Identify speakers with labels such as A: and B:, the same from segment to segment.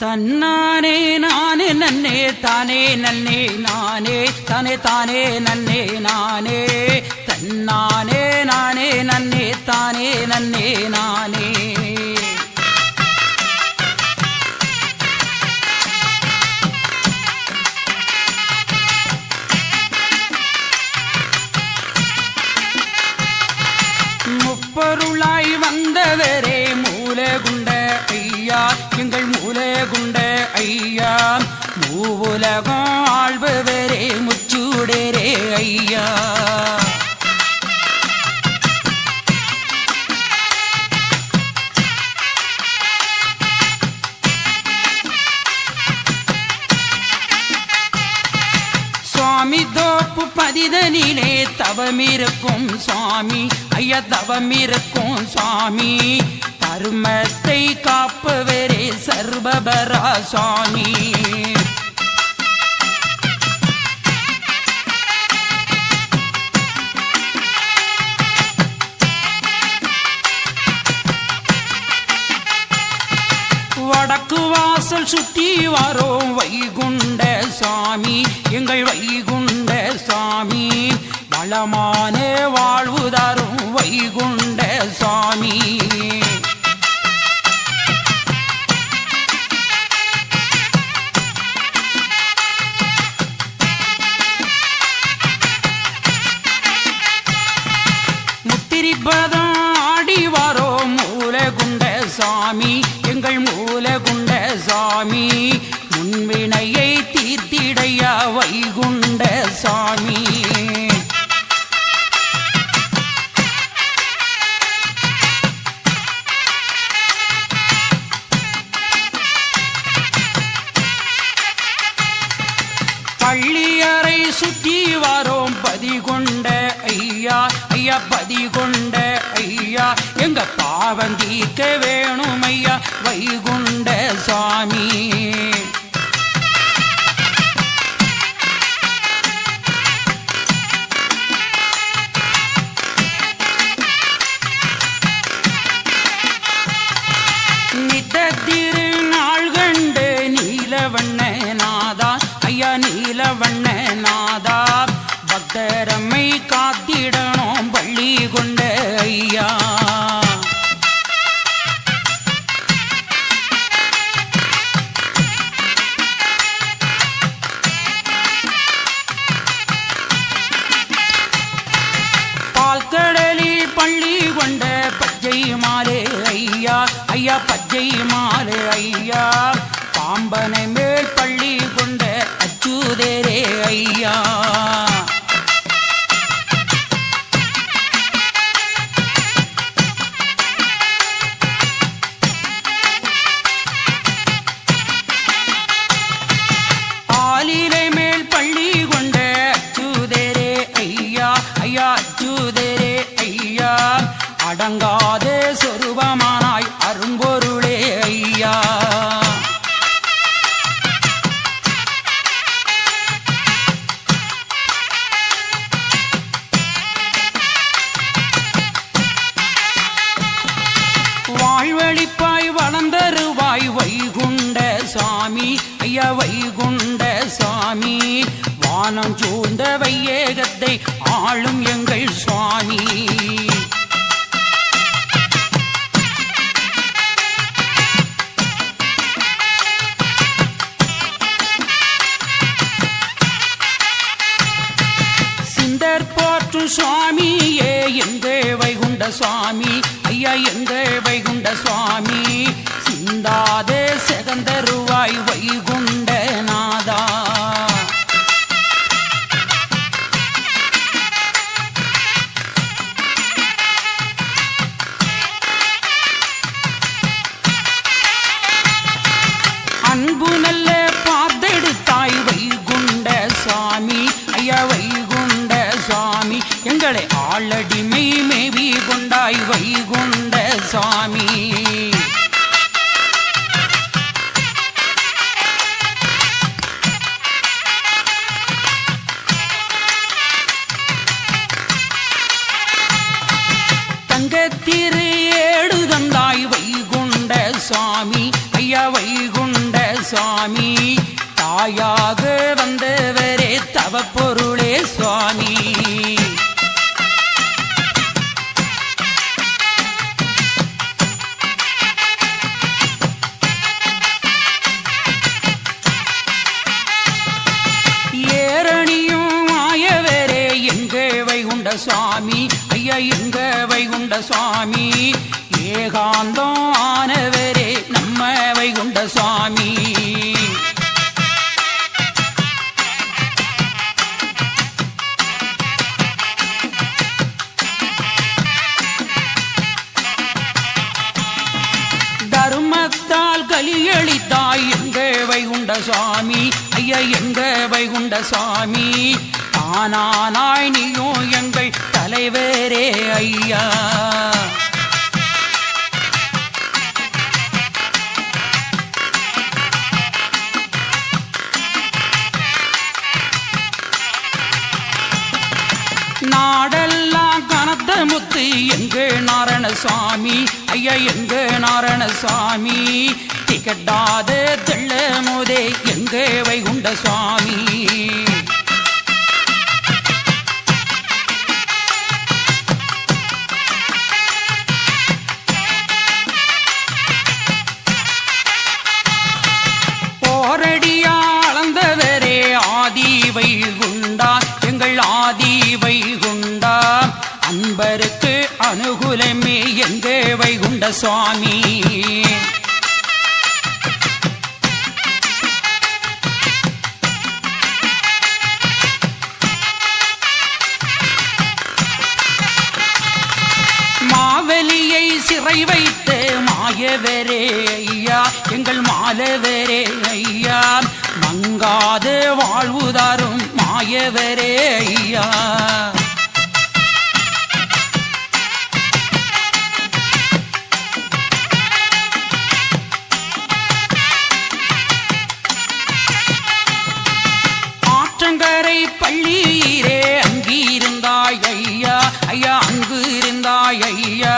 A: தன்னானே நானே நன்னே தானே நன்னே நானே தானே தானே நன்னே நானே தன்னானே நானே நன்னே தானே நன்னே நானே முப்பொருளாய் வந்தவரே மூலகுண்ட ஐயா எங்கள் மூலகுண்ட ஐயா மூவுலகம் ஆள்பவரே முச்சூடரே ஐயா சுவாமி தோப்பு பதிதனிலே தவமிருக்கும் சுவாமி ஐயா தவமிருக்கும் சுவாமி தர்மத்தை காப்பவரே சர்வபரா சுவாமி வடக்கு வாசல் சுற்றி வரோம் வைகுண்ட சாமி எங்கள் வைகுண்ட சாமி வளமான வாழ்வு தரும் வைகுண்ட சாமி முத்திரிப்பதம் ஆடி வரோம் மூலகுண்ட சாமி எங்கள் மூலகுண்ட சாமி முன்வினையை தீர்த்திடையா வைகுண்ட சாமி பள்ளியறை சுற்றி வரோம் பதிகொண்ட ஐயா ஐயா பதிகொண்ட ஐயா எங்க பாவம் தீர்க்க வேணும் ஐயா வைகுண்ட சாமி நித்த திருநாள் கண்டு நீலவண்ண நாதா ஐயா நீலவண்ண நாதா பக்தரம்மை காத்திடணும் பள்ளி கொண்ட ஐயா பால்கடலில் பள்ளி கொண்ட பச்சை மாலே ஐயா ஐயா பச்சை மாலே ஐயா பாம்பனை மேல் பள்ளி கொண்ட அச்சுதரே ஐயா ஆலிலை மேல் பள்ளி கொண்ட அச்சுதரே ஐயா ஐயா அச்சுதரே ஐயா அடங்காத சொரூபமானாய் அரும்பொருளே ஐயா வாழ்வழிப்பாய் வளர்ந்தருவாய் வைகுண்ட சாமி ஐயா வைகுண்ட சாமி வானம் சூழ்ந்த வையகத்தை ஆளும் எங்கள் சுவாமி சிந்தர் போற்றும் சுவாமியே எங்க வைகுண்ட சுவாமி ஐயா எங்க வைகுண்ட சுவாமி சிந்தாதே செகந்தருவாய் வைகுண்ட நாதா அன்பு நல்ல பார்த்தெடுத்தாய் வைகுண்ட சுவாமி ஐயா வைகுண்ட சுவாமி எங்களை ஆளடிமை மேவி கொண்டாய் வைகுண்ட சுவாமி தங்கத்திரு ஏடு தந்தாய் வைகுண்ட சுவாமி ஐயா வைகுண்ட சுவாமி தாயாக வந்தவரே தவப்பொருளே சுவாமி சுவாமி ஐயா எங்க வைகுண்ட சுவாமி ஏகாந்தம் ஆனவரே நம்ம வைகுண்ட சுவாமி தர்மத்தால் கலியளித்தாய் எங்க வைகுண்ட சுவாமி ஐயா எங்க வைகுண்ட சுவாமி ஆனானாய் நீயும் எங்கள் தலைவரே ஐயா நாடெல்லாம் கனத்த முத்து எங்க நாராயண சுவாமி ஐயா எங்க நாராயண சுவாமி திகட்டாத தெள்ள மோதே எங்க வைகுண்ட சுவாமி வைகுண்டா எங்கள் ஆதி வைகுண்டா அன்பருக்கு அனுகூலமே எங்க வைகுண்ட சுவாமி மாவலியை சிறை வைத்து மாயவரே ஐயா எங்கள் மாலவரே ஐயா மங்காது வாழ்வுதாரும் மாயவரே ஐயா ஆற்றங்கரை பள்ளியிலே அங்கிருந்தாய் ஐயா ஐயா அங்கு இருந்தாய் ஐயா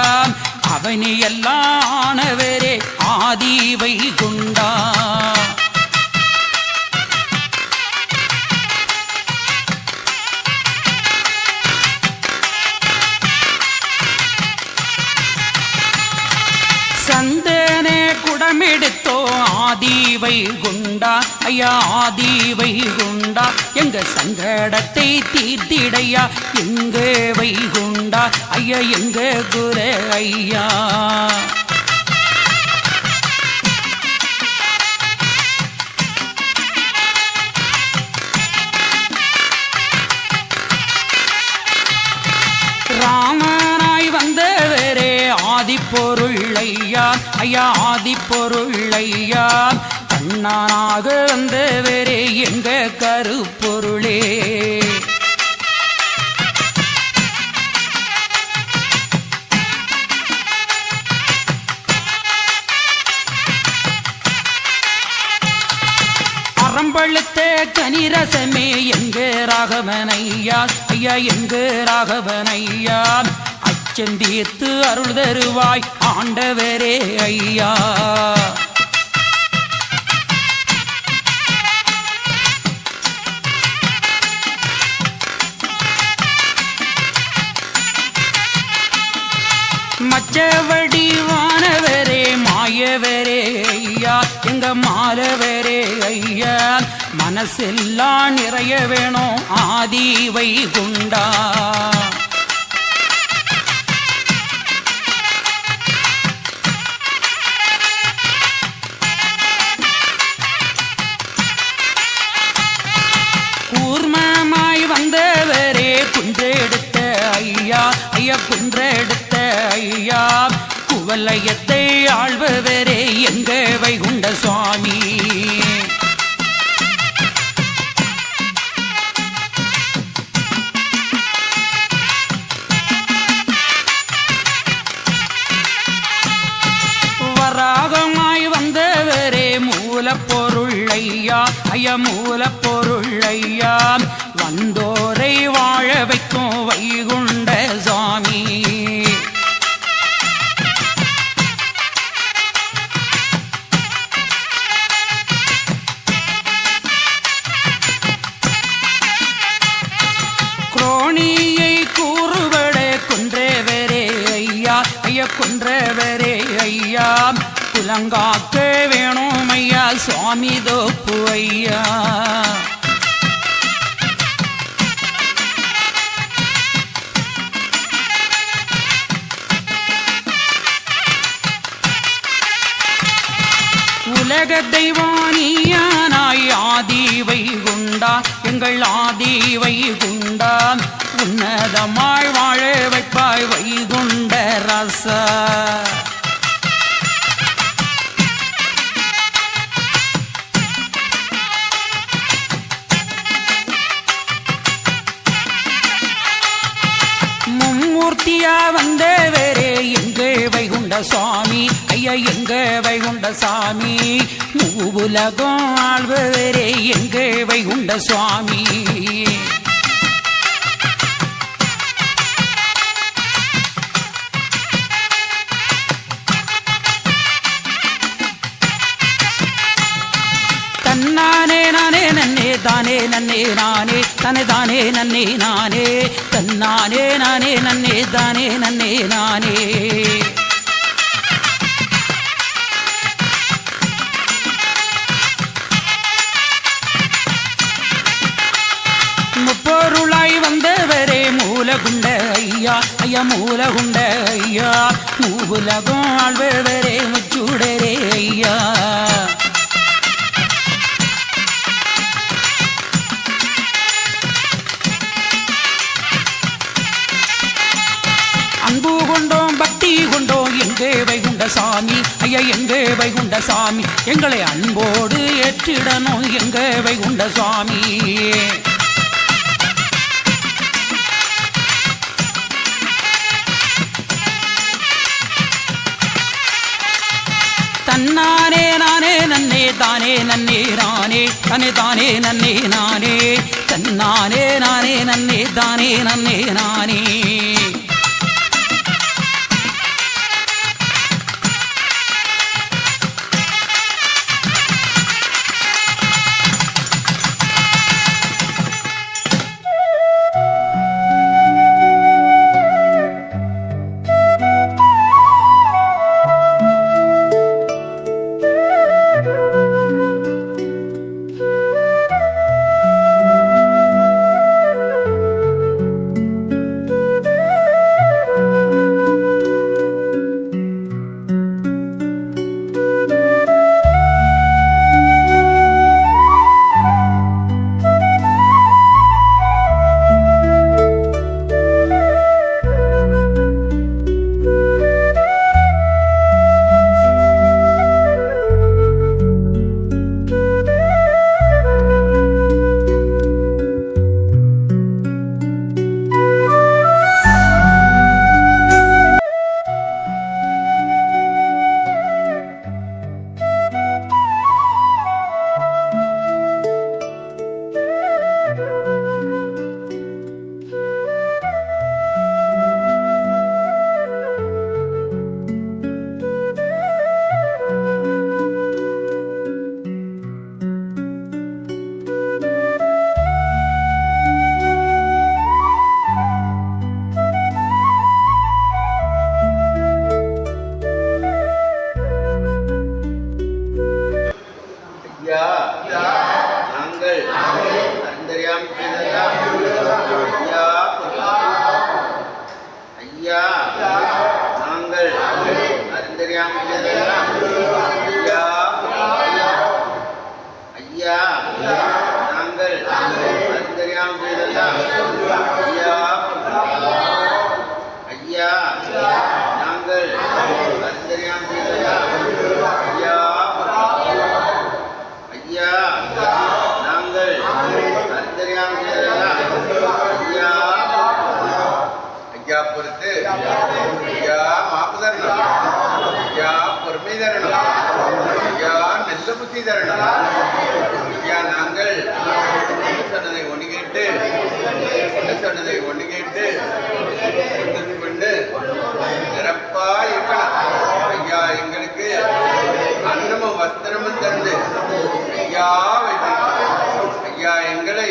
A: அவனி எல்லாம் ஆனவரே ஆதி வைகுண்டா சந்தனே குடமெடுத்தோ ஆதி வைகுண்டா ஐயா ஆதி வைகுண்டா எங்க சங்கடத்தை தீர்த்திடையா எங்க வைகுண்டா ஐயா எங்க குர ஐயா ராமனாய் வந்தவரே ஆதிப்பொருள் ஐயா ஐயா ஆதிப்பொருள் ஐயா கண்ணனாக வந்தவரே எங்க கருப்பொருளே அறம்பழுத்த கனிரசமே எங்க ராகவனையா ஐயா எங்க ராகவனையா அச்சந்தீர்த்து அருள் தருவாய் ஆண்டவரே ஐயா மச்சவடி வானவரே மாயவரே ஐயா எங்க மாலவரே ஐயா மனசெல்லாம் நிறைய வேணும் ஆதி வைகுண்டா கூர்மமாய் வந்தவரே குன்றெடுத்த ஐயா ஐயா குன்றெடுத்த ஐயா குவலயத்தை ஆள்பவரே எங்க வைகுண்ட சுவாமி வராகமாய் வந்தவரே மூலப்பொருள் ஐயா ஐயா மூலப்பொருள் ஐயா வந்தோரை வாழ வைக்கும் வைகுண்ட சுவாமி நலங்காக்க வேணும் ஐயா சுவாமி தோப்பு ஐயா. உலக தெய்வானியானாய் ஆதி வைகுண்டா எங்கள் ஆதி வைகுண்டா உன்னதமாய் வாழ வைப்பாய் வைகுண்ட ரசா. மும்மூர்த்தியா வந்தவரே எங்கே வைகுண்ட சுவாமி ஐயா எங்கே வைகுண்ட சாமி. மூவுலகம் ஆள்பவரே எங்கே வைகுண்ட சுவாமி. தன்னானே நானே நன்னே தானே நன்னே நானே தனே தானே நன்னே நானே தன்னானே நானே நன்னே தானே நன்னே நானே. முப்பொருளாய் வந்தவரே மூலகுண்ட ஐயா ஐயா மூலகுண்ட ஐயா மூவுலகம் ஆள்பவரே முச்சுடரே ஐயா. அன்பு கொண்டோம் பக்தி கொண்டோம் எங்கே வைகுண்ட சாமி ஐயா எங்கே வைகுண்ட சாமி. எங்களை அன்போடு ஏற்றிடணும் எங்கே வைகுண்ட சுவாமி. தன்னானே நானே நன்னே தானே நன்னே நானே தனே தானே நன்னே நானே தன்னானே நானே நன்னே தானே நன்னே நானே.
B: வஸ்திரமும் தந்து ஐயா எங்களை